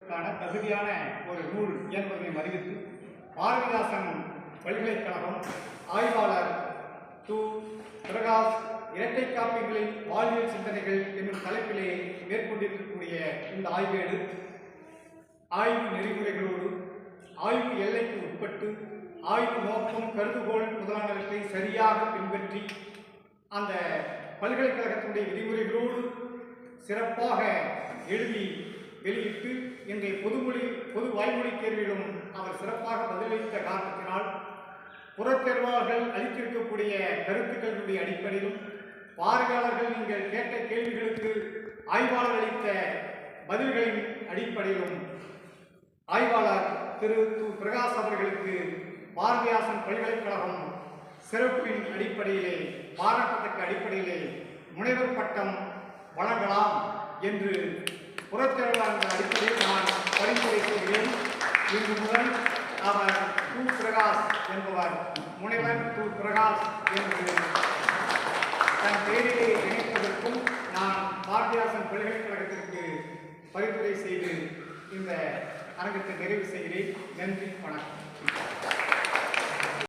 பெறுவதற்கான தகுதியான ஒரு நூல் என்பதை அறிவித்து பாரதிதாசன் பல்கலைக்கழகம் ஆய்வாளர் து. பிரகாஷ் இரட்டை காப்பிகளின் வாழ்வியல் சிந்தனைகள் என்னும் தலைப்பிலே மேற்கொண்டிருக்கக்கூடிய இந்த ஆய்வேடு ஆய்வு நெறிமுறைகளோடு ஆய்வு எல்லைக்கு உட்பட்டு ஆய்வு நோக்கம் கருதுகோள் முதலானவற்றை சரியாக பின்பற்றி அந்த பல்கலைக்கழகத்தினுடைய விதிமுறைகளோடு சிறப்பாக எழுதி வெளியிட்டு இன்றைய பொது வாய்மொழி தேர்விலும் அவர் சிறப்பாக பதிலளித்த காரணத்தினால் புறத்தேர்வாளர்கள் அளித்திருக்கக்கூடிய கருத்துக்களுடைய அடிப்படையிலும் பார்வையாளர்கள் நீங்கள் கேட்ட கேள்விகளுக்கு ஆய்வாளர் அளித்த பதில்களின் அடிப்படையிலும் ஆய்வாளர் திரு து. பிரகாஷ் அவர்களுக்கு பாரதிதாசன் பல்கலைக்கழகம் சிறப்பின் அடிப்படையிலே பாராட்டத்தக்க அடிப்படையிலே முனைவர் பட்டம் வழங்கலாம் என்று புறத்தேர்வாளர் அடிப்படையில் நான் பரிந்துரை செய்கிறேன். இன்று முதல் அவர் து. பிரகாஷ் என்பவர் முனைவர் து. பிரகாஷ் என்று தன் பெயரிலே இணைப்பதற்கும் நான் பாரதிதாசன் பல்கலைக்கழகத்திற்கு பரிந்துரை செய்து இந்த அரங்கத்தை நிறைவு செய்கிறேன். நன்றி, வணக்கம்.